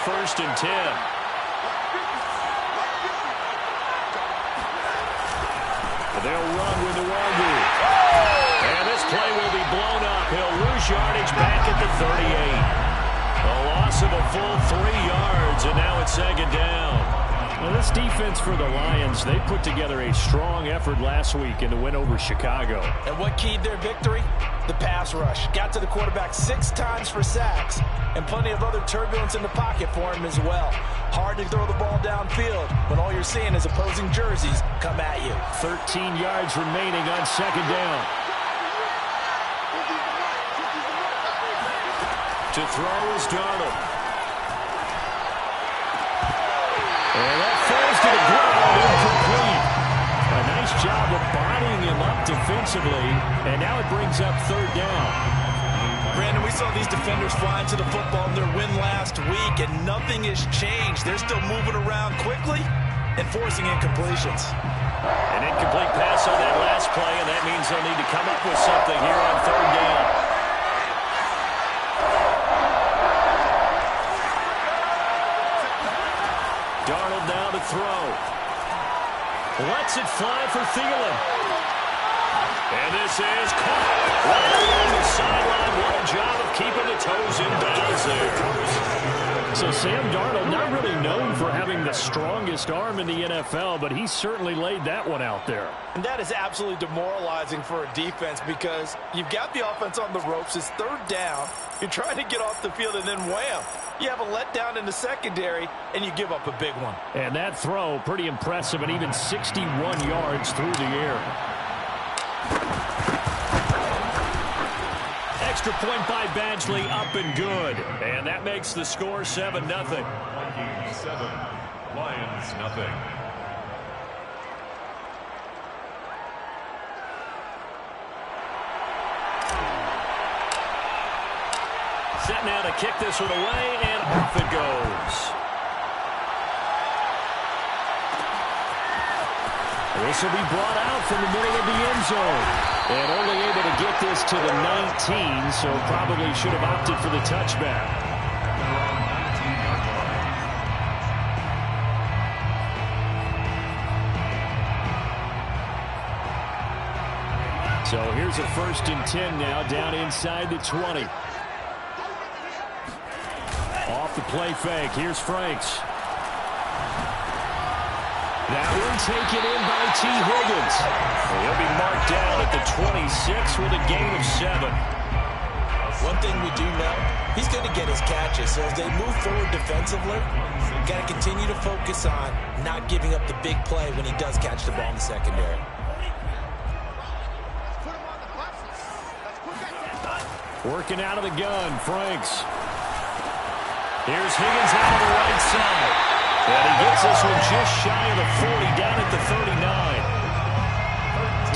1st and 10. They'll run with Nwangu. And this play will be blown up. He'll lose yardage back at the 38. A loss of a full 3 yards, and now it's 2nd down. Well, this defense for the Lions, they put together a strong effort last week in the win over Chicago. And what keyed their victory? The pass rush. Got to the quarterback 6 times for sacks, and plenty of other turbulence in the pocket for him as well. Hard to throw the ball downfield when all you're seeing is opposing jerseys come at you. 13 yards remaining on 2nd down. To throw is Darnold. And that falls to the ground, incomplete. A nice job of bodying him up defensively, and now it brings up 3rd down. Brandon, we saw these defenders flying to the football in their win last week, and nothing has changed. They're still moving around quickly and forcing incompletions. An incomplete pass on that last play, and that means they'll need to come up with something here on 3rd down. Darnold now to throw. Lets it fly for Thielen. And this is caught right along the sideline. What a job of keeping the toes in bounds there. So Sam Darnold, not really known for having the strongest arm in the NFL, but he certainly laid that one out there. And that is absolutely demoralizing for a defense because you've got the offense on the ropes. It's 3rd down. You're trying to get off the field, and then wham. You have a letdown in the secondary, and you give up a big one. And that throw, pretty impressive, and even 61 yards through the air. Extra point by Badgley, up and good. And that makes the score 7-0. Vikings 7, Lions nothing. Set now to kick this one away, and off it goes. This will be brought out from the middle of the end zone. And only able to get this to the 19, so probably should have opted for the touchback. So here's a 1st and 10 now, down inside the 20. Off the play fake. Here's Franks. That one taken in by T. Higgins. He'll be marked down at the 26 with a gain of 7. One thing we do know, he's going to get his catches. So as they move forward defensively, got to continue to focus on not giving up the big play when he does catch the ball in the secondary. Working out of the gun, Franks. Here's Higgins out on the right side. And he gets this one just shy of the 40, down at the 39.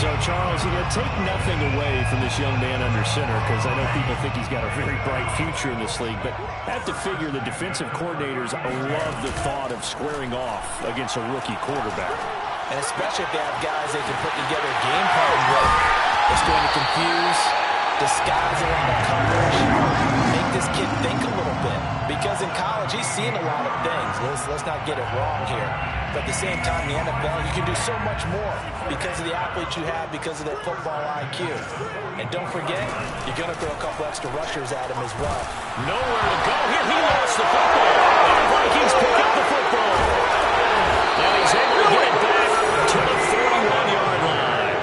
So, Charles, take nothing away from this young man under center, because I know people think he's got a very bright future in this league, but I have to figure the defensive coordinators love the thought of squaring off against a rookie quarterback. And especially if they have guys they can put together a game plan with. It's going to confuse, disguise around the coverage, make this kid think a little bit. Because in college, he's seen a lot of things. Let's not get it wrong here. But at the same time, the NFL, you can do so much more because of the athletes you have, because of their football IQ. And don't forget, you're going to throw a couple extra rushers at him as well. Nowhere to go here. He lost the football. And the Vikings pick up the football. And he's able to get it back to the 41-yard line.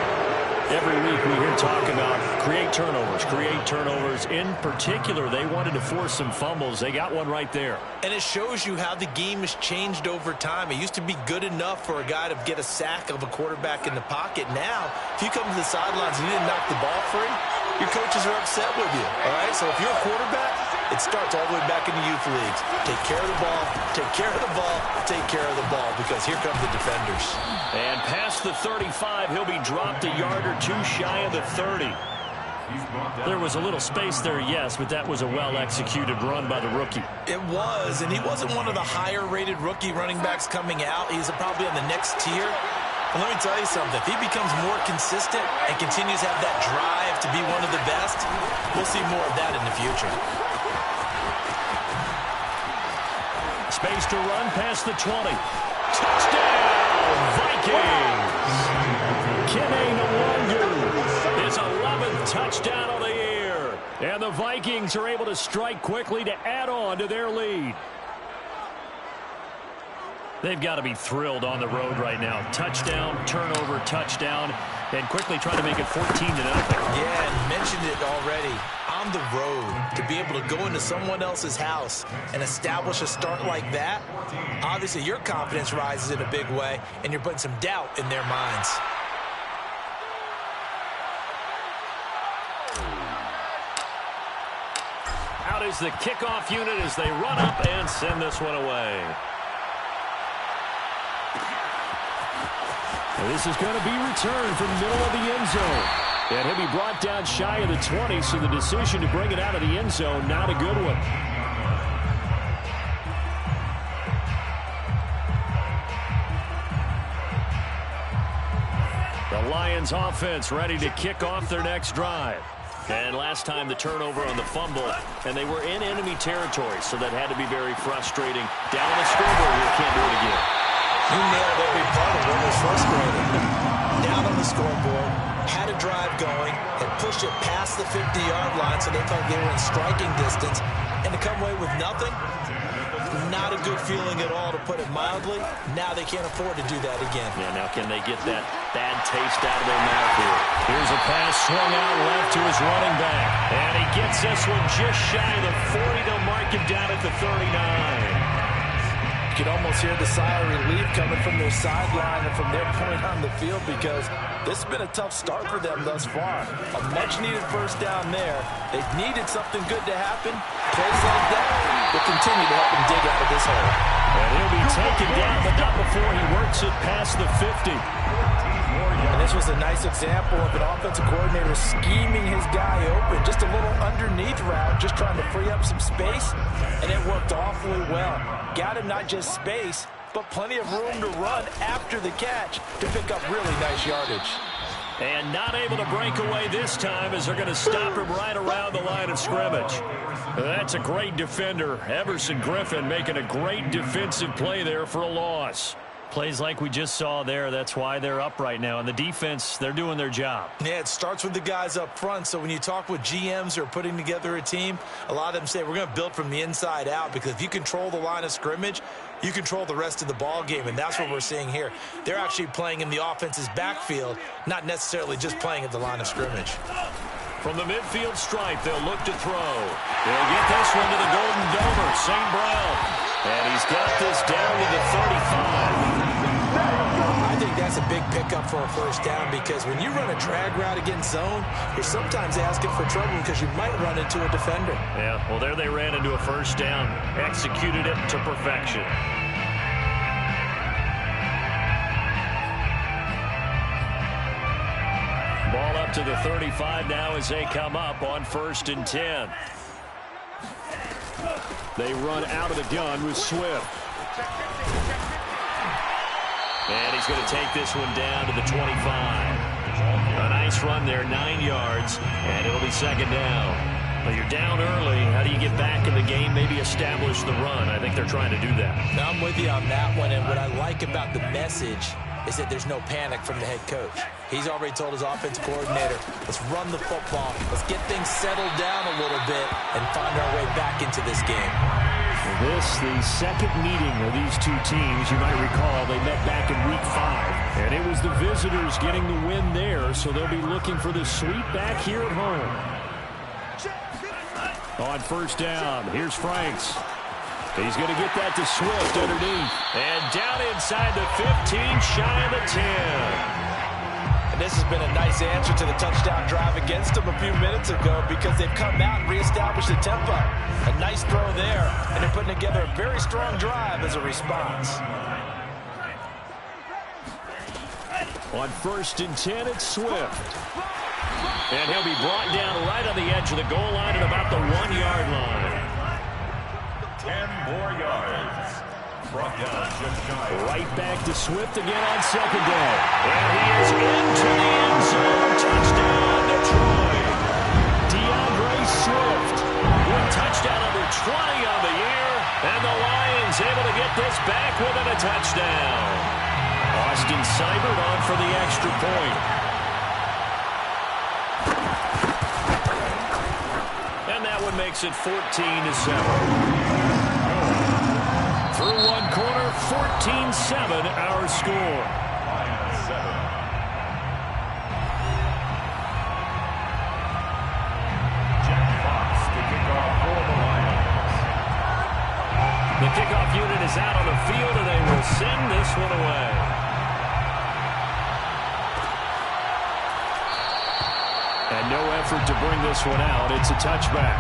Every week we hear talk about create turnovers. In particular, they wanted to force some fumbles. They got one right there. And it shows you how the game has changed over time. It used to be good enough for a guy to get a sack of a quarterback in the pocket. Now, if you come to the sidelines and you didn't knock the ball free, your coaches are upset with you. All right? So if you're a quarterback, it starts all the way back in the youth leagues. Take care of the ball, take care of the ball, take care of the ball, because here come the defenders. And past the 35, he'll be dropped a yard or two shy of the 30. There was a little space there, yes, but that was a well-executed run by the rookie. It was, and he wasn't one of the higher-rated rookie running backs coming out. He's probably on the next tier. And let me tell you something. If he becomes more consistent and continues to have that drive to be one of the best, we'll see more of that in the future. space to run past the 20. Touchdown, Vikings! Kene Nwangwu, his 11th touchdown of the year. And the Vikings are able to strike quickly to add on to their lead. They've got to be thrilled on the road right now. Touchdown, turnover, touchdown, and quickly trying to make it 14-0. Yeah, and mentioned it already. On the road, to be able to go into someone else's house and establish a start like that, obviously your confidence rises in a big way, and you're putting some doubt in their minds. Out is the kickoff unit as they run up and send this one away. And this is going to be returned from the middle of the end zone. And he'll be brought down shy of the 20, so the decision to bring it out of the end zone, not a good one. The Lions offense ready to kick off their next drive. And last time the turnover on the fumble, and they were in enemy territory, so that had to be very frustrating. Down on the scoreboard, you can't do it again. You nailed every part of what was frustrating. Down on the scoreboard, had a drive going, had pushed it past the 50-yard line so they thought they were in striking distance, and to come away with nothing, not a good feeling at all, to put it mildly. Now they can't afford to do that again. Yeah, now can they get that bad taste out of their mouth here? Here's a pass swung out left to his running back, and he gets this one just shy of the 40. They'll mark him down at the 39. You can almost hear the sigh of relief coming from their sideline and from their point on the field, because this has been a tough start for them thus far. A much-needed first down there. They've needed something good to happen. Plays like that will continue to help them dig out of this hole. And he'll be taken down, but not before he works it past the 50. And this was a nice example of an offensive coordinator scheming his guy open. Just a little underneath route, just trying to free up some space, and it worked awfully well. Got him not just space, but plenty of room to run after the catch to pick up really nice yardage. And not able to break away this time, as they're going to stop him right around the line of scrimmage. That's a great defender. Everson Griffin making a great defensive play there for a loss. Plays like we just saw there, that's why they're up right now. And the defense, they're doing their job. Yeah, it starts with the guys up front. So when you talk with GMs who are putting together a team, a lot of them say we're going to build from the inside out, because if you control the line of scrimmage, you control the rest of the ball game, and that's what we're seeing here. They're actually playing in the offense's backfield, not necessarily just playing at the line of scrimmage. From the midfield stripe, they'll look to throw. They'll get this one to the Golden Domer, St. Brown. And he's got this down to the 35. I think that's a big pickup for a first down, because when you run a drag route against zone, you're sometimes asking for trouble because you might run into a defender. Yeah, well, there they ran into a first down. Executed it to perfection. Ball up to the 35 now as they come up on 1st and 10. They run out of the gun with Swift. And he's going to take this one down to the 25. A nice run there, 9 yards, and it'll be 2nd down. Well, you're down early. How do you get back in the game, maybe establish the run? I think they're trying to do that. Now, I'm with you on that one, and what I like about the message is that there's no panic from the head coach. He's already told his offensive coordinator, let's run the football, let's get things settled down a little bit and find our way back into this game. This, the second meeting of these two teams. You might recall they met back in week 5, and it was the visitors getting the win there, so they'll be looking for the sweep back here at home. On 1st down, here's Franks. He's going to get that to Swift underneath. And down inside the 15, shy of the 10. And this has been a nice answer to the touchdown drive against them a few minutes ago, because they've come out and reestablished the tempo. A nice throw there, and they're putting together a very strong drive as a response. On 1st and 10, it's Swift. And he'll be brought down right on the edge of the goal line at about the 1-yard line. 10 more yards. Brought down just shy. Right back to Swift again on 2nd down. And he is into the end zone. Touchdown, Detroit. DeAndre Swift with touchdown number 20 on the year. And the Lions He's able to get this back within a touchdown. Austin Seibert on for the extra point. And that one makes it 14-7. Through one quarter, 14-7 our score. The kickoff unit is out on the field, and they will send this one away. And no effort to bring this one out. It's a touchback.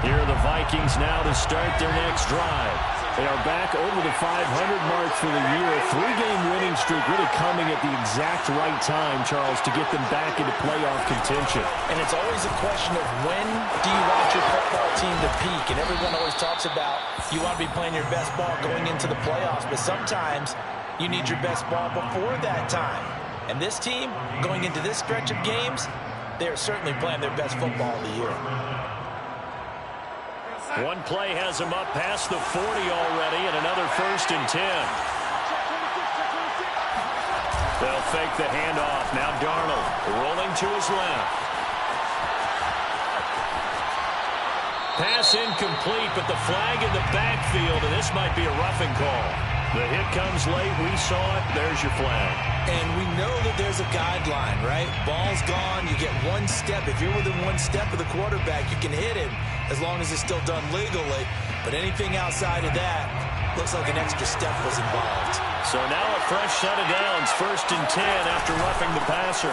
Here are the Vikings now to start their next drive. They are back over the 500 mark for the year. A 3-game winning streak really coming at the exact right time, Charles, to get them back into playoff contention. And it's always a question of when do you want your football team to peak? And everyone always talks about you want to be playing your best ball going into the playoffs, but sometimes you need your best ball before that time. And this team, going into this stretch of games, they are certainly playing their best football of the year. One play has him up past the 40 already, and another 1st and 10. They'll fake the handoff. Now Darnold rolling to his left. Pass incomplete, but the flag in the backfield, and this might be a roughing call. The hit comes late. We saw it. There's your flag. And we know that there's a guideline, right? Ball's gone. You get one step. If you're within one step of the quarterback, you can hit him as long as it's still done legally. But anything outside of that looks like an extra step was involved. So now a fresh set of downs. 1st and 10 after roughing the passer.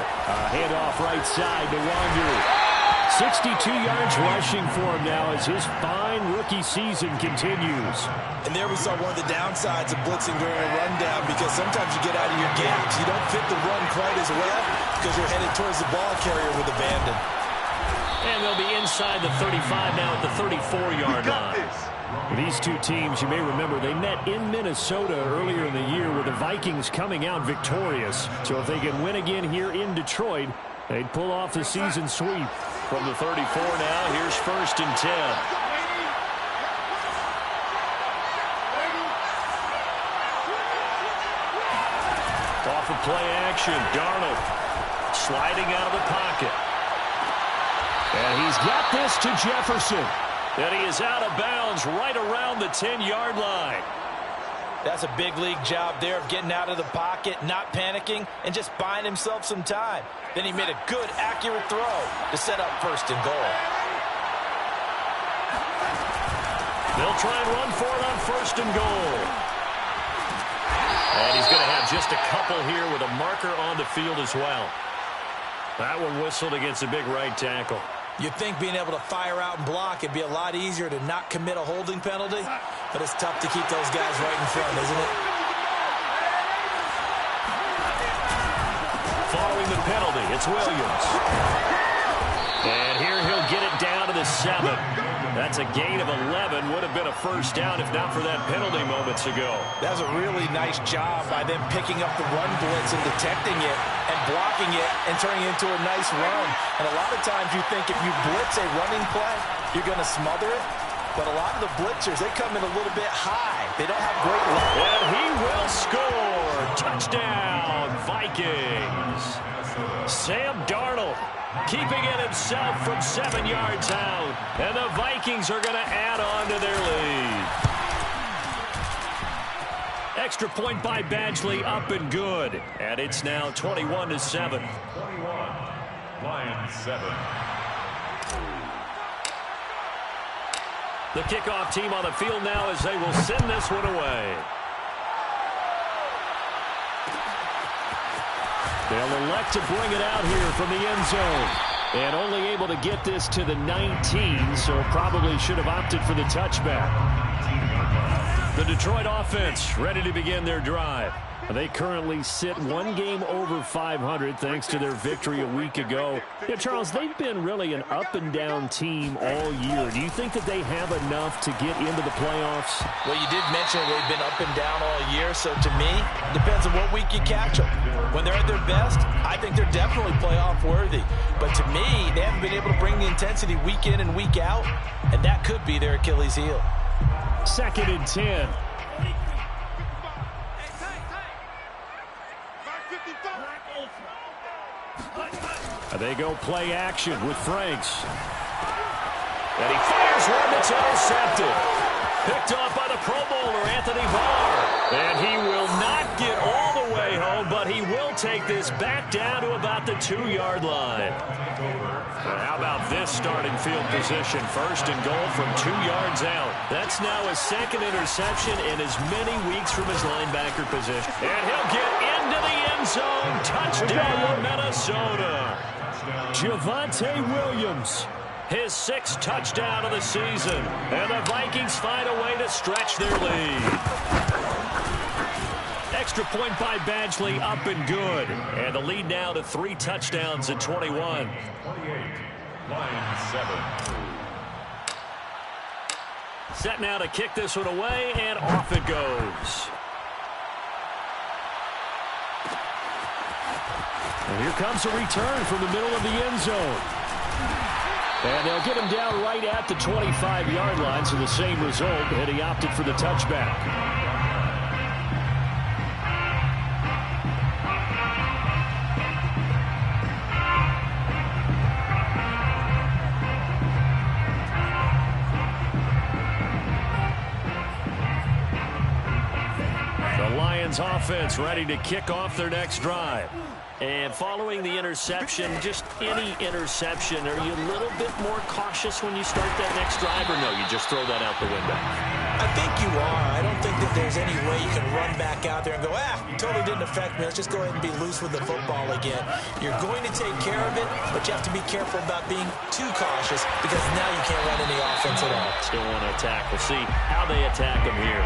Handoff right side to Wandu. 62 yards rushing for him now as his fine rookie season continues. And there we saw one of the downsides of blitzing during a rundown, because sometimes you get out of your gaps. You don't fit the run quite as well because you're headed towards the ball carrier with abandon. And they'll be inside the 35 now at the 34-yard line. These two teams, you may remember, they met in Minnesota earlier in the year with the Vikings coming out victorious. So if they can win again here in Detroit, they'd pull off the season sweep. From the 34 now, here's 1st and 10. Off of play action, Darnold sliding out of the pocket. And he's got this to Jefferson. And he is out of bounds right around the 10-yard line. That's a big league job there of getting out of the pocket, not panicking, and just buying himself some time. Then he made a good, accurate throw to set up 1st and goal. They'll try and run for it on 1st and goal. And he's going to have just a couple here with a marker on the field as well. That one whistled against a big right tackle. You'd think being able to fire out and block, it'd be a lot easier to not commit a holding penalty, but it's tough to keep those guys right in front, isn't it? Following the penalty, it's Williams. And here he'll get it down to the 7. That's a gain of 11. Would have been a 1st down if not for that penalty moments ago. That was a really nice job by them picking up the run blitz and detecting it and blocking it and turning it into a nice run. And a lot of times you think if you blitz a running play, you're going to smother it. But a lot of the blitzers, they come in a little bit high. They don't have great luck. And he will score. Touchdown, Vikings. Sam Darnold keeping it himself from 7 yards out. And the Vikings are going to add on to their lead. Extra point by Badgley, up and good. And it's now 21-7. 21, Lions 7. The kickoff team on the field now as they will send this one away. They'll elect to bring it out here from the end zone. And only able to get this to the 19, so probably should have opted for the touchback. The Detroit offense ready to begin their drive. They currently sit one game over 500 thanks to their victory a week ago. Yeah, Charles, they've been really an up-and-down team all year. Do you think that they have enough to get into the playoffs? Well, you did mention they've been up and down all year, so to me, depends on what week you catch them. When they're at their best, I think they're definitely playoff worthy. But to me, they haven't been able to bring the intensity week in and week out, and that could be their Achilles heel. 2nd and 10. They go play action with Franks. And he fires one that's intercepted. Picked off by the Pro Bowler, Anthony Barr. And he will not get all the way home, but he will take this back down to about the 2-yard line. How about this starting field position? 1st and goal from 2 yards out. That's now his 2nd interception in as many weeks from his linebacker position. And he'll get into the end zone. Touchdown, Minnesota. Javonte Williams, his 6th touchdown of the season. And the Vikings find a way to stretch their lead. Extra point by Badgley, up and good. And the lead now to 3 touchdowns at 21. 28, line 7. Set now to kick this one away, and off it goes. And here comes a return from the middle of the end zone. And they'll get him down right at the 25-yard line, so the same result, and he opted for the touchback. Offense ready to kick off their next drive. And following the interception, just any interception, are you a little bit more cautious when you start that next drive, or no, you just throw that out the window? I think you are. I don't think that there's any way you can run back out there and go, totally didn't affect me. Let's just go ahead and be loose with the football again. You're going to take care of it, but you have to be careful about being too cautious because now you can't run any offense at all. Still want to attack. We'll see how they attack them here.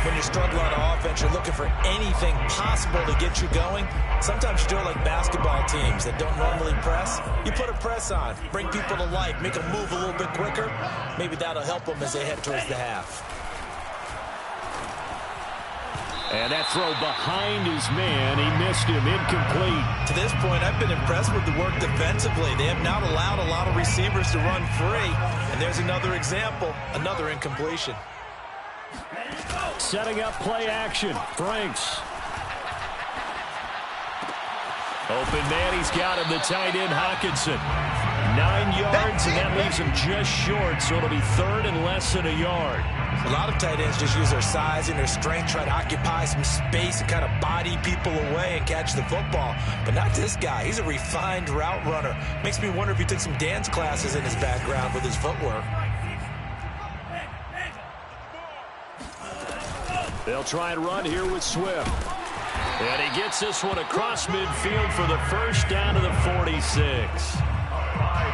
When you struggle on offense, you're looking for anything possible to get you going. Sometimes you do it like basketball teams that don't normally press. You put a press on, bring people to life, make them move a little bit quicker. Maybe that'll help them as they head towards the half. And that throw behind his man, he missed him, incomplete. To this point, I've been impressed with the work defensively. They have not allowed a lot of receivers to run free. And there's another example, another incompletion. Setting up play action. Franks. Open man, he's got him, the tight end, Hockenson. 9 yards, and that leaves him just short, so it'll be 3rd and less than a yard. A lot of tight ends just use their size and their strength, try to occupy some space and kind of body people away and catch the football. But not this guy. He's a refined route runner. Makes me wonder if he took some dance classes in his background with his footwork. They'll try and run here with Swift. And he gets this one across midfield for the first down to the 46.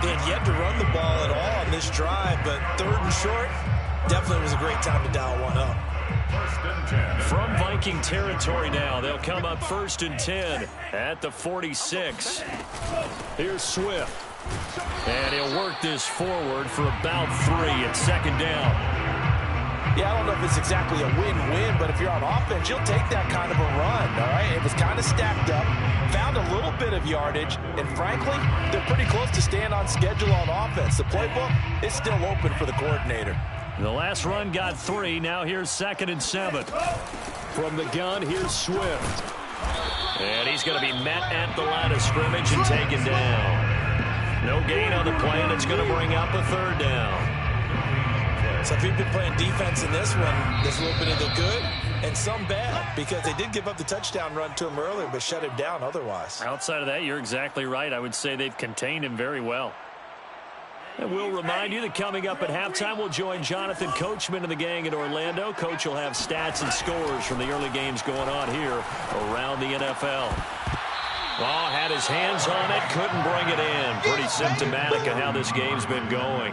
They had yet to run the ball at all on this drive, but 3rd and short, definitely was a great time to dial one up. From Viking territory now, they'll come up 1st and 10 at the 46. Here's Swift. And he'll work this forward for about 3 at 2nd down. Yeah, I don't know if it's exactly a win-win, but if you're on offense, you'll take that kind of a run, all right? It was kind of stacked up, found a little bit of yardage, and frankly, they're pretty close to staying on schedule on offense. The playbook is still open for the coordinator. The last run got 3. Now here's 2nd and 7. From the gun, here's Swift. And he's going to be met at the line of scrimmage and taken down. No gain on the play, and it's going to bring up a 3rd down. So if you've been playing defense in this one, there's a little bit of the good and some bad, because they did give up the touchdown run to him earlier, but shut him down otherwise. Outside of that, you're exactly right. I would say they've contained him very well. And we'll remind you that coming up at halftime, we'll join Jonathan Coachman and the gang in Orlando. Coach will have stats and scores from the early games going on here around the NFL. Oh, had his hands on it, couldn't bring it in. Pretty symptomatic of how this game's been going.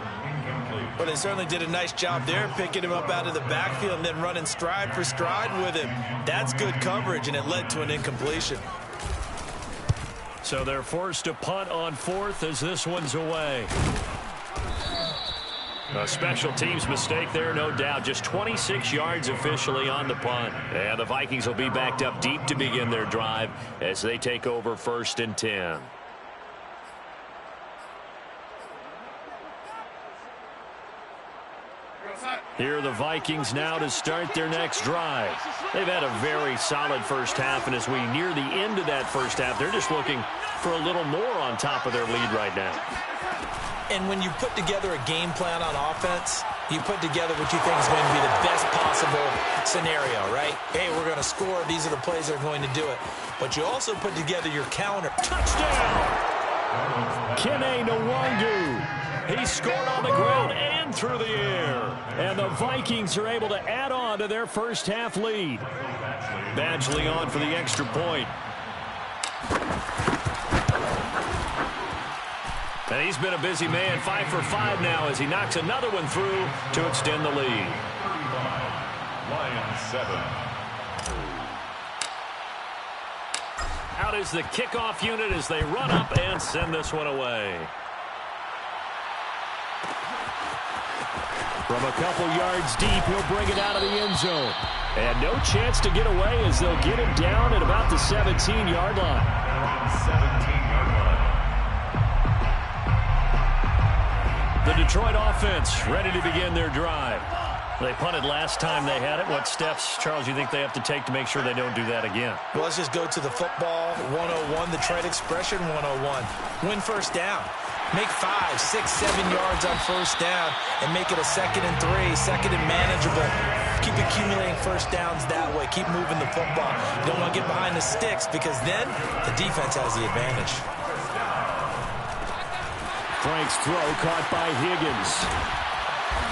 Well, they certainly did a nice job there, picking him up out of the backfield and then running stride for stride with him. That's good coverage, and it led to an incompletion. So they're forced to punt on fourth as this one's away. A special teams mistake there, no doubt. Just 26 yards officially on the punt. And the Vikings will be backed up deep to begin their drive as they take over 1st and 10. Here are the Vikings now to start their next drive. They've had a very solid first half, and as we near the end of that first half, they're just looking for a little more on top of their lead right now. And when you put together a game plan on offense, you put together what you think is going to be the best possible scenario, right? Hey, we're going to score. These are the plays that are going to do it. But you also put together your counter. Touchdown! Kene Nwangu. He scored on the ground and through the air. And the Vikings are able to add on to their first half lead. Badgley on for the extra point. And he's been a busy man, 5 for 5 now as he knocks another one through to extend the lead. Lions 7. Out is the kickoff unit as they run up and send this one away. From a couple yards deep, he'll bring it out of the end zone. And no chance to get away as they'll get him down at about the 17-yard line. 17-yard line. The Detroit offense ready to begin their drive. They punted last time they had it. What steps, Charles, you think they have to take to make sure they don't do that again? Well, let's just go to the football 101, the trade expression 101. Win first down. Make 5, 6, 7 yards on first down and make it a 2nd and 3, 2nd and manageable. Keep accumulating first downs that way. Keep moving the football. You don't want to get behind the sticks because then the defense has the advantage. Frank's throw caught by Higgins.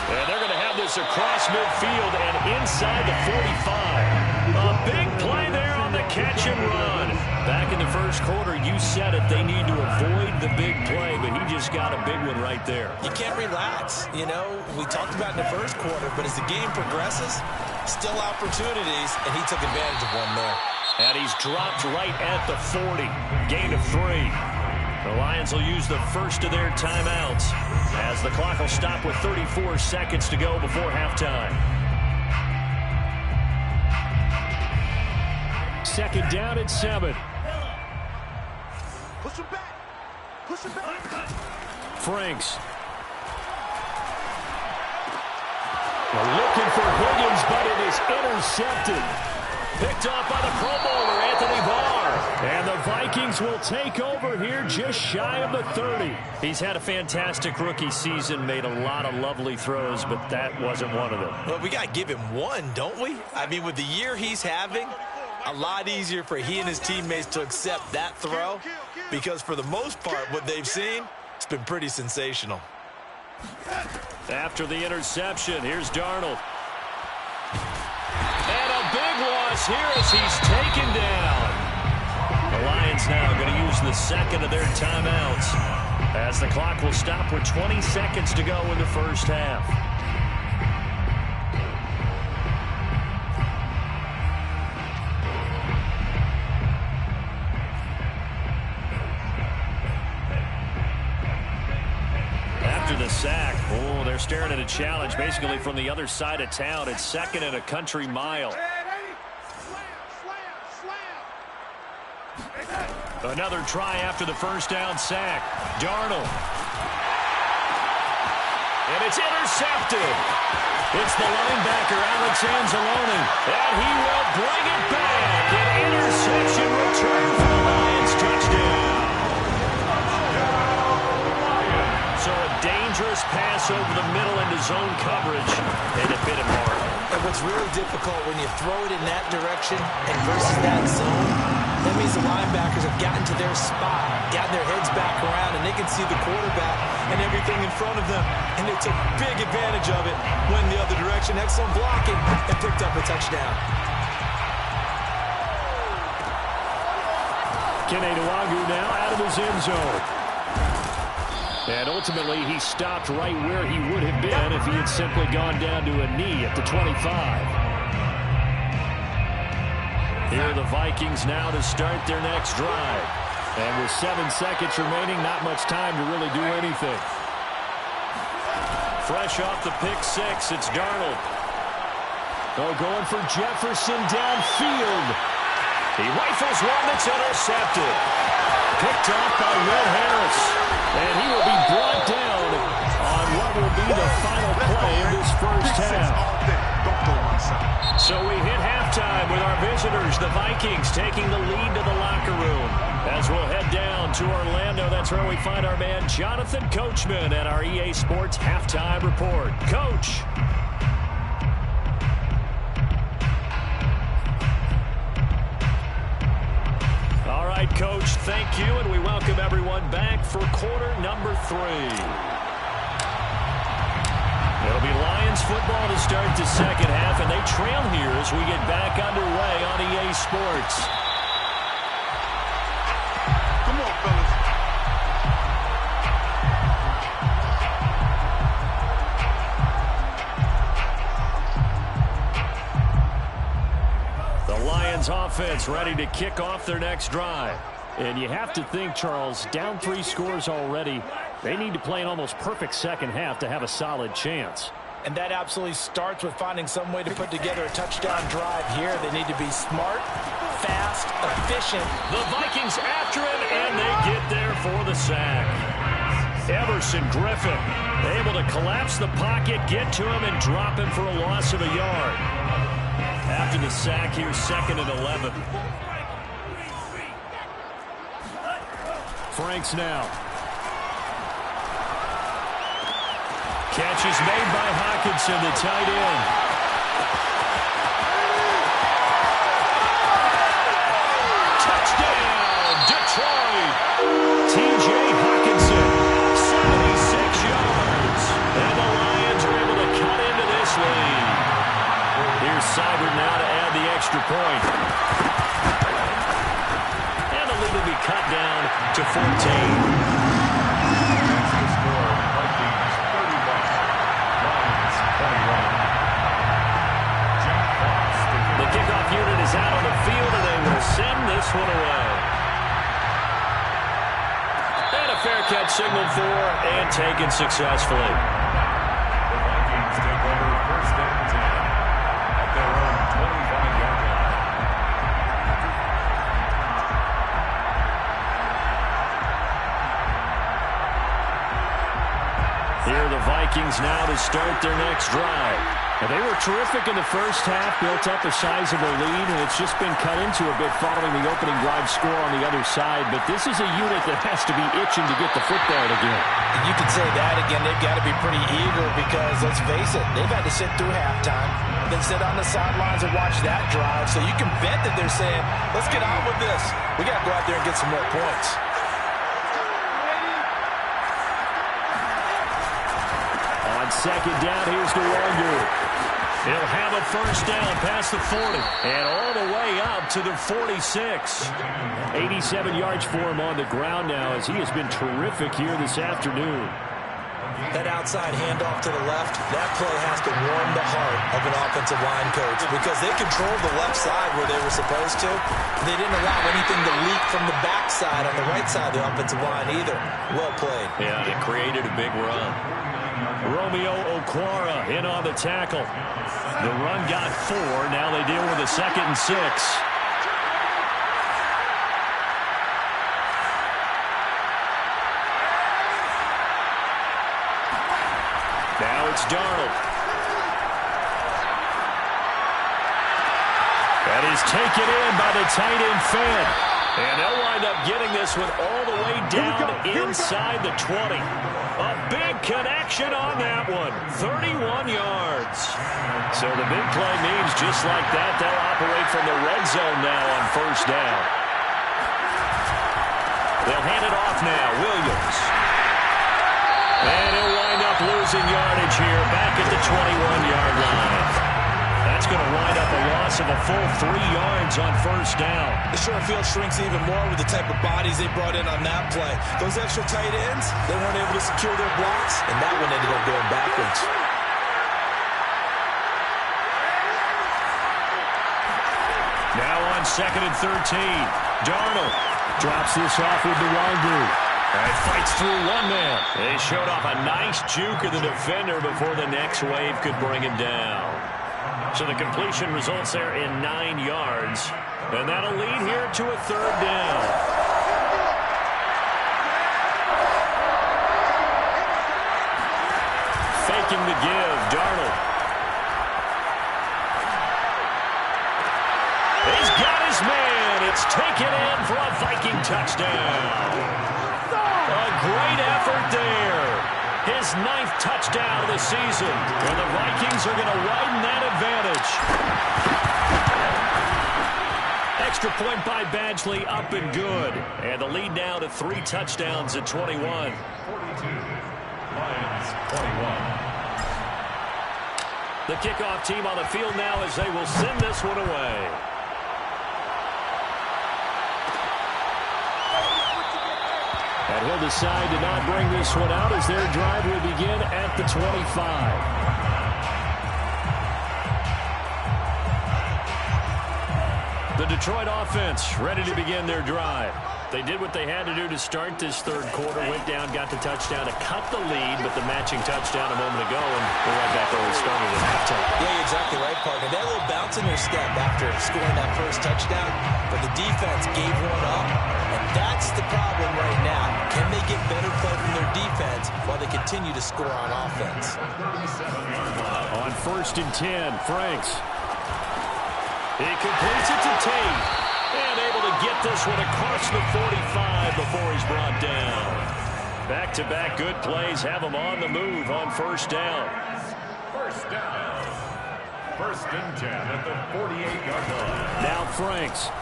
And they're going to have this across midfield and inside the 45. A big play there on the catch and run. Back in the first quarter, you said it, they need to avoid the big play, but he just got a big one right there. You can't relax. You know, we talked about in the first quarter, but as the game progresses, still opportunities, and he took advantage of one there. And he's dropped right at the 40. Gain of 3. The Lions will use the first of their timeouts as the clock will stop with 34 seconds to go before halftime. 2nd down and 7. Push him back. Push him back. Franks. We're looking for Higgins, but it is intercepted. Picked off by the Pro Bowler, Anthony Barr. And the Vikings will take over here just shy of the 30. He's had a fantastic rookie season, made a lot of lovely throws, but that wasn't one of them. Well, we got to give him one, don't we? I mean, with the year he's having, a lot easier for he and his teammates to accept that throw because for the most part, what they've seen, it's been pretty sensational. After the interception, here's Darnold. And a big loss here as he's taken down. The Lions now going to use the second of their timeouts as the clock will stop with 20 seconds to go in the first half. After the sack, oh, they're staring at a challenge basically from the other side of town. It's 2nd and a country mile. Another try after the first down sack. Darnold. And it's intercepted. It's the linebacker, Alex Anzalone. And he will bring it back. An interception return for the Lions. Touchdown. So a dangerous pass over the middle into zone coverage. And it hit him hard. And what's really difficult when you throw it in that direction and versus that zone, that means the linebackers have gotten to their spot, gotten their heads back around, and they can see the quarterback and everything in front of them. And they took big advantage of it, went the other direction, excellent blocking, and picked up a touchdown. Keneduagu now out of his end zone. And ultimately, he stopped right where he would have been if he had simply gone down to a knee at the 25. Here are the Vikings now to start their next drive. And with 7 seconds remaining, not much time to really do anything. Fresh off the pick six, it's Darnold. Oh, going for Jefferson downfield. He rifles one that's intercepted. Picked off by Will Harris. And he will be brought down on what will be the final play of this first half. So we hit halftime with our visitors, the Vikings, taking the lead to the locker room. As we'll head down to Orlando, that's where we find our man Jonathan Coachman at our EA Sports Halftime Report. Coach. All right, Coach, thank you, and we welcome everyone back for quarter number 3. It'll be Lions football to start the second half, and they trail here as we get back underway on EA Sports. Come on, fellas. The Lions offense ready to kick off their next drive. And you have to think, Charles, down 3 scores already. They need to play an almost perfect second half to have a solid chance. And that absolutely starts with finding some way to put together a touchdown drive here. They need to be smart, fast, efficient. The Vikings after him, and they get there for the sack. Everson Griffin able to collapse the pocket, get to him, and drop him for a loss of a yard. After the sack, here's 2nd and 11. Franks now. Catch is made by Hockenson, the tight end. Touchdown, Detroit. T.J. Hockenson, 76 yards. And the Lions are able to cut into this lead. Here's Seibert now to add the extra point. And the lead will be cut down to 14. The kickoff unit is out on the field, and they will send this one away. And a fair catch signaled for and taken successfully. The Vikings take over 1st and 10 at their own 25-yard line. Here are the Vikings now to start their next drive. And they were terrific in the first half, built up a sizable lead, and it's just been cut into a bit following the opening drive score on the other side. But this is a unit that has to be itching to get the football again. You could say that again. They've got to be pretty eager because, let's face it, they've had to sit through halftime, then sit on the sidelines and watch that drive. So you can bet that they're saying, let's get on with this. We got to go out there and get some more points. On 2nd down, here's Nwogu. He'll have a first down past the 40 and all the way up to the 46. 87 yards for him on the ground now as he has been terrific here this afternoon. That outside handoff to the left, that play has to warm the heart of an offensive line coach because they controlled the left side where they were supposed to. They didn't allow anything to leak from the backside on the right side of the offensive line either. Well played. Yeah, it created a big run. Romeo Okwara in on the tackle. The run got 4. Now they deal with a 2nd and 6. Now it's Darnold. That is taken in by the tight end Fed. And they'll wind up getting this one all the way down inside the 20. A big connection on that one. 31 yards. So the big play means just like that, they'll operate from the red zone now on 1st down. They'll hand it off now. Williams. And he'll wind up losing yardage here back at the 21-yard line. That's going to wind up a loss of a full 3 yards on first down. The short field shrinks even more with the type of bodies they brought in on that play. Those extra tight ends, they weren't able to secure their blocks, and that one ended up going backwards. Now on 2nd and 13. Darnold drops this off with the wrong group. And fights through one man. They showed off a nice juke of the defender before the next wave could bring him down. So the completion results there in 9 yards. And that'll lead here to a 3rd down. Faking the give, Darnold. He's got his man. It's taken in for a Viking touchdown. A great effort there. His 9th touchdown of the season. And the Vikings are going to widen that advantage. Extra point by Badgley, up and good. And the lead now to 3 touchdowns at 21. 42. Lions 21. The kickoff team on the field now as they will send this one away. And he'll decide to not bring this one out as their drive will begin at the 25. The Detroit offense ready to begin their drive. They did what they had to do to start this 3rd quarter. Went down, got the touchdown to cut the lead, but the matching touchdown a moment ago, and we're right back where we started at halftime. Yeah, you're exactly right, partner. They had a little bounce in their step after scoring that first touchdown, but the defense gave one up, and that's the problem right now. Can they get better play from their defense while they continue to score on offense? On 1st and 10, Franks. He completes it to Tate. And able to get this one across the 45 before he's brought down. Back-to-back good plays have him on the move on 1st down. First down. 1st and 10 at the 48-yard line. Now Franks.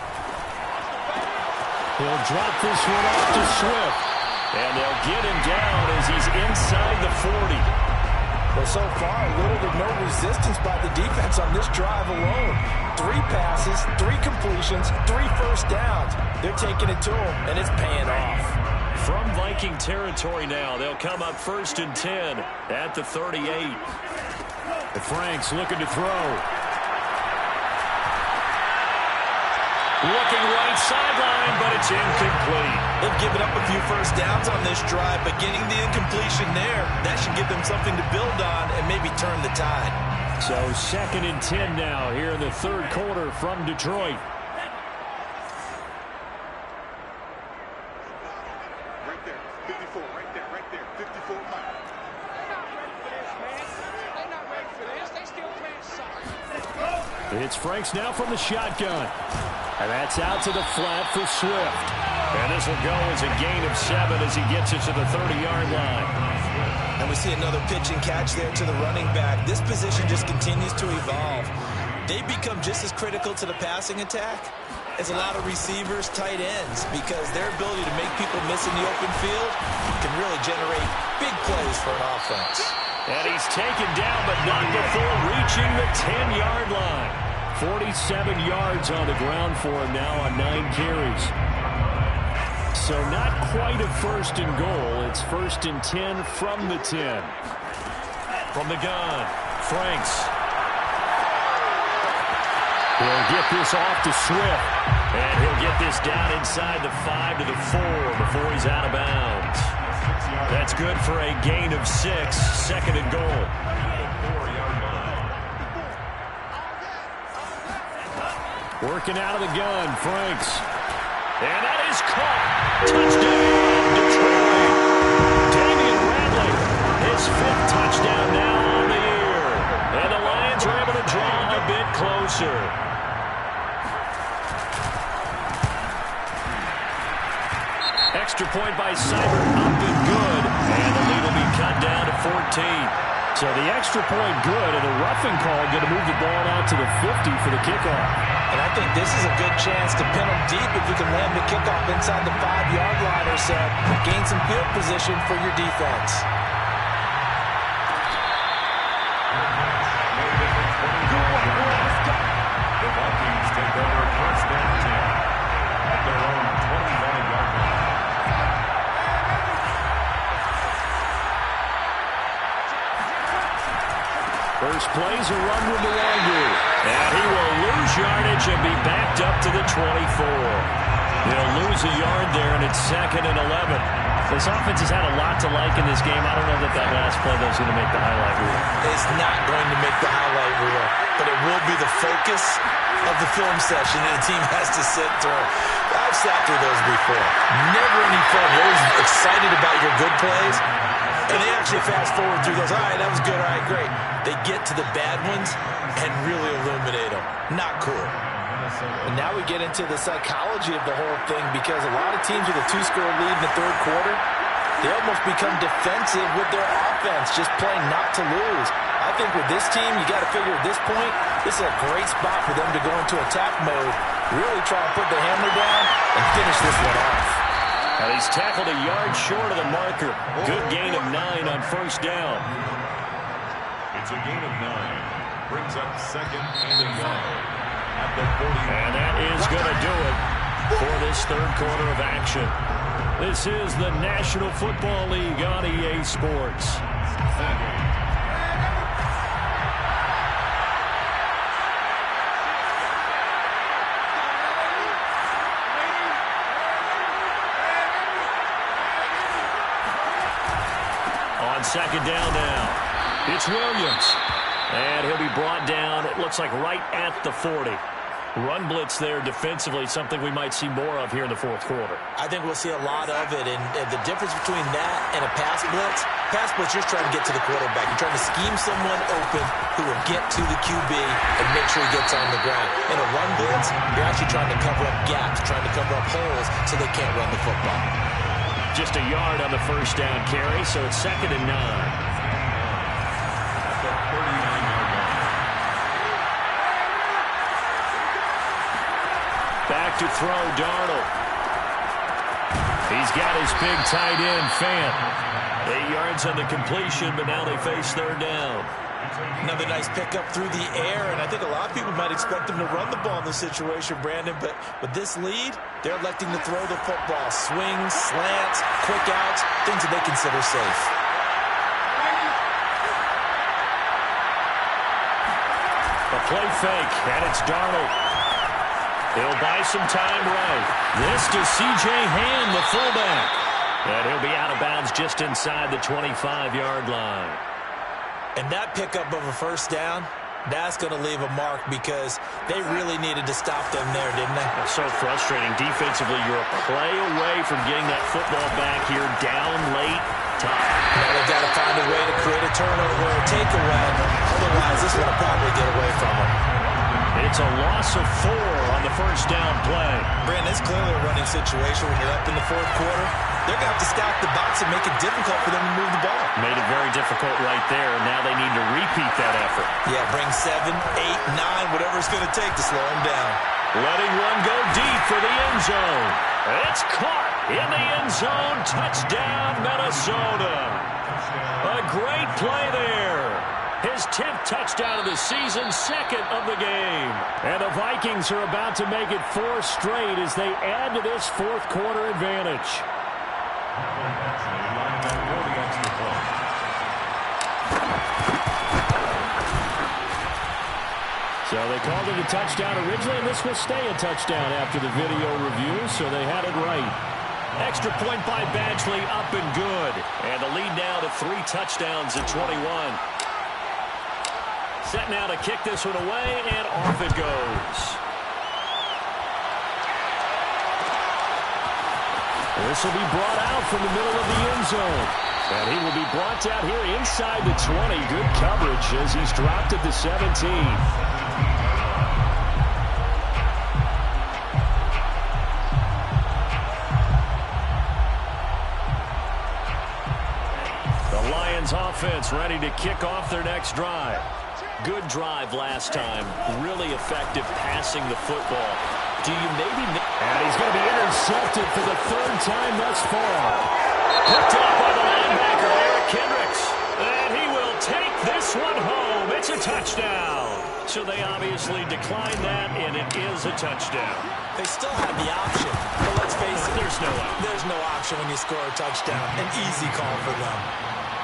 He'll drop this one off to Swift. And they'll get him down as he's inside the 40. Well, so far, little to no resistance by the defense on this drive alone. 3 passes, 3 completions, 3 first downs. They're taking it to him, and it's paying off. From Viking territory now, they'll come up 1st and 10 at the 38. The Franks looking to throw. Looking right sideline, but it's incomplete. They've given up a few first downs on this drive, but getting the incompletion there, that should give them something to build on and maybe turn the tide. So 2nd and 10 now here in the 3rd quarter from Detroit. Right there, 54, right there, 54 miles. They're not ready for this, man. They're not ready for this. They still playing soccer. It's Franks now from the shotgun. And that's out to the flat for Swift. And this will go as a gain of 7 as he gets it to the 30-yard line. And we see another pitch and catch there to the running back. This position just continues to evolve. They become just as critical to the passing attack as a lot of receivers, tight ends, because their ability to make people miss in the open field can really generate big plays for an offense. And he's taken down, but not before reaching the 10-yard line. 47 yards on the ground for him now on 9 carries. So not quite a 1st and goal. It's 1st and 10 from the 10. From the gun, Franks. He'll get this off to Swift. And he'll get this down inside the 5 to the 4 before he's out of bounds. That's good for a gain of 6, 2nd and goal. Working out of the gun, Franks. And that is caught. Touchdown, Detroit. Damian Radley, his 5th touchdown now on the year. And the Lions are able to draw a bit closer. Extra point by Seibert, up and good. And the lead will be cut down to 14. So the extra point good, and a roughing call going to move the ball out to the 50 for the kickoff. And I think this is a good chance to pin them deep if you can land the kickoff inside the 5-yard line or so. Gain some field position for your defense. First play's a run with Luongo. And he will lose yardage and be backed up to the 24. He'll lose a yard there, and it's 2nd and 11. This offense has had a lot to like in this game. I don't know that last play, though, is going to make the highlight reel. It's not going to make the highlight reel, but it will be the focus of the film session that a team has to sit through. I've sat through those before. Never any fun. You're always excited about your good plays, and they actually fast forward through those. All right, that was good. All right, great. They get to the bad ones and really illuminate them. Not cool. And now we get into the psychology of the whole thing, because a lot of teams with a 2-score lead in the third quarter, they almost become defensive with their offense, just playing not to lose. I think with this team, you got to figure at this point, this is a great spot for them to go into attack mode, really try to put the hammer down and finish this one off. And he's tackled a yard short of the marker. Good gain of 9 on first down. It's a gain of 9. Brings up 2nd and 1. At the 40. And that is going to do it for this third quarter of action. This is the National Football League on EA Sports. On second down now, it's Williams. And he'll be brought down, it looks like, right at the 40. Run blitz there defensively, something we might see more of here in the fourth quarter. I think we'll see a lot of it, and the difference between that and a pass blitz, you're trying to get to the quarterback. You're trying to scheme someone open who will get to the QB and make sure he gets on the ground. In a run blitz, you're actually trying to cover up gaps, trying to cover up holes so they can't run the football. Just a yard on the first down carry, so it's 2nd and 9. Back to throw, Darnold. He's got his big tight end, Fant. 8 yards on the completion, but now they face third down. Another nice pickup through the air, and I think a lot of people might expect them to run the ball in this situation, Brandon, but with this lead, they're electing to throw the football. Swings, slants, quick outs, things that they consider safe. A play fake, and it's Darnold. He'll buy some time right. This to C.J. Ham, the fullback. And he'll be out of bounds just inside the 25-yard line. And that pickup of a first down, that's going to leave a mark, because they really needed to stop them there, didn't they? It's so frustrating. Defensively, you're a play away from getting that football back here down late. Tough. Now they've got to find a way to create a turnover or a takeaway. Otherwise, this one will probably get away from them. It's a loss of 4 on the first down play. Brandon, it's clearly a running situation when you're up in the fourth quarter. They're going to have to stack the box and make it difficult for them to move the ball. Made it very difficult right there. Now they need to repeat that effort. Yeah, bring 7, 8, 9, whatever it's going to take to slow them down. Letting one go deep for the end zone. It's caught in the end zone. Touchdown, Minnesota. A great play there. His 10th touchdown of the season, 2nd of the game. And the Vikings are about to make it 4 straight as they add to this fourth quarter advantage. So they called it a touchdown originally, and this will stay a touchdown after the video review, so they had it right. Extra point by Badgley, up and good. And the lead now to 3 touchdowns at 21. Set now to kick this one away, and off it goes. This will be brought out from the middle of the end zone. And he will be brought down here inside the 20. Good coverage as he's dropped at the 17. The Lions offense ready to kick off their next drive. Good drive last time. Really effective passing the football. Do you maybe... And he's going to be intercepted for the 3rd time thus far. Picked up by the linebacker, Eric Kendricks. And he will take this one home. It's a touchdown. So they obviously declined that, and it is a touchdown. They still have the option, but let's face it, There's no option when you score a touchdown. An easy call for them.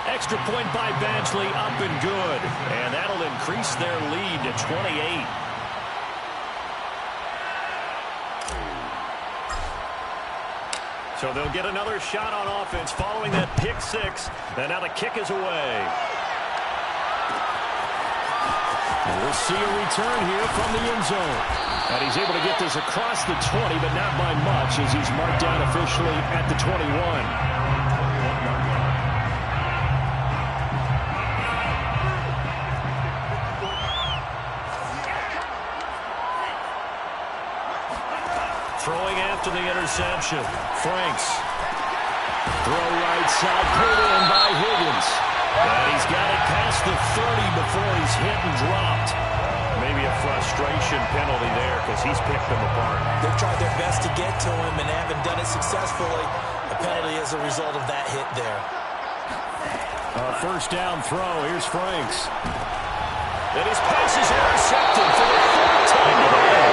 extra point by Badgley, up and good. And that'll increase their lead to 28. So they'll get another shot on offense following that pick six. And now the kick is away. And we'll see a return here from the end zone. And he's able to get this across the 20, but not by much as he's marked down officially at the 21. Throwing after the interception. Franks. Throw right side, pulled in by Higgins. And he's got it past the 30 before he's hit and dropped. Maybe a frustration penalty there because he's picked them apart. They've tried their best to get to him and haven't done it successfully. A penalty as a result of that hit there. First down throw. Here's Franks. And his pass is intercepted for the third time today.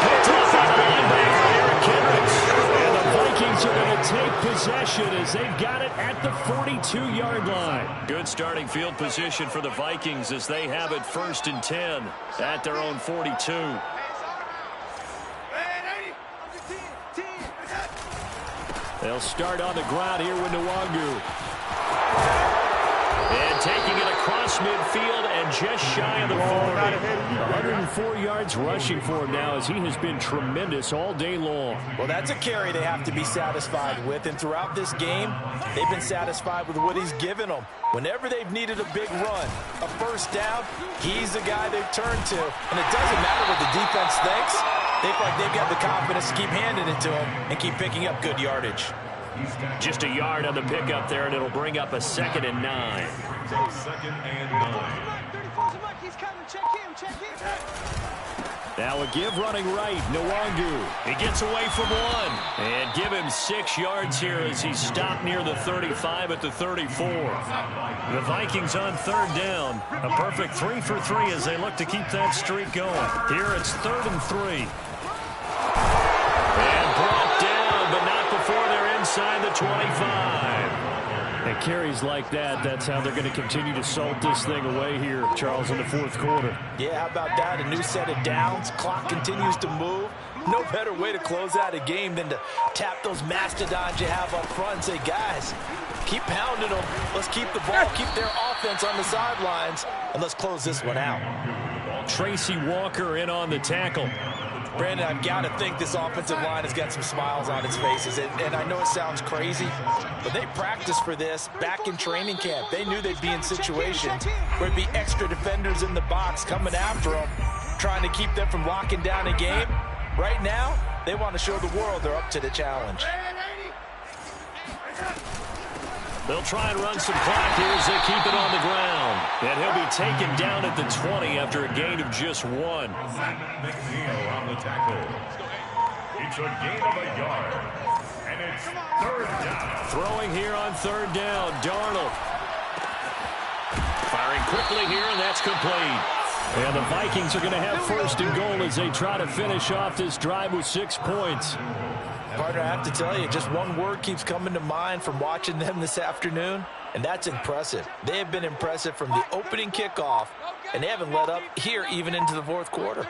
Picked off by the linebacker, Eric Kendricks. And the Vikings are going to take possession as they've got it at the 42-yard line. Good starting field position for the Vikings as they have it 1st and 10 at their own 42. They'll start on the ground here with Nwangu. And taking it across midfield and just shy of the 40. 104 yards rushing for him now as he has been tremendous all day long. Well, that's a carry they have to be satisfied with. And throughout this game, they've been satisfied with what he's given them. Whenever they've needed a big run, a first down, he's the guy they've turned to. And it doesn't matter what the defense thinks. They feel like they've got the confidence to keep handing it to him and keep picking up good yardage. Just a yard on the pickup there, and it'll bring up a 2nd and 9. So 2nd and 9. Now a give running right, Nwangu. He gets away from one. And give him 6 yards here as he's stopped near the 35 at the 34. The Vikings on 3rd down. A perfect 3 for 3 as they look to keep that streak going. Here it's 3rd and 3. And brought down, but not before they're inside the 25. And carries like that, that's how they're going to continue to salt this thing away here, Charles, in the 4th quarter. Yeah, how about that? A new set of downs. Clock continues to move. No better way to close out a game than to tap those mastodons you have up front and say, guys, keep pounding them. Let's keep the ball, keep their offense on the sidelines, and let's close this one out. Tracy Walker in on the tackle. Brandon, I've got to think this offensive line has got some smiles on its faces. And I know it sounds crazy, but they practiced for this back in training camp. They knew they'd be in situations where it'd be extra defenders in the box coming after them, trying to keep them from locking down a game. Right now, they want to show the world they're up to the challenge. They'll try and run some clock here as they keep it on the ground. And he'll be taken down at the 20 after a gain of just 1. McNeil on the tackle. It's a gain of a yard. And it's 3rd down. Throwing here on 3rd down, Darnold. Firing quickly here, and that's complete. And the Vikings are going to have 1st and goal as they try to finish off this drive with 6 points. Partner, I have to tell you, just one word keeps coming to mind from watching them this afternoon, and that's impressive. They have been impressive from the opening kickoff, and they haven't let up here even into the 4th quarter.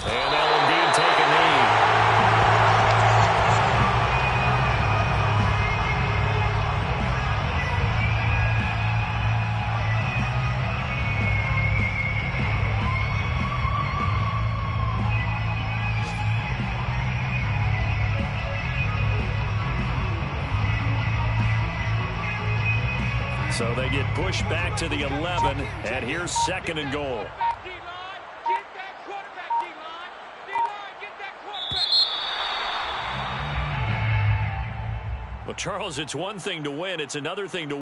And they'll indeed take a knee. So they get pushed back to the 11, and here's 2nd and goal. Well, Charles, it's one thing to win. It's another thing to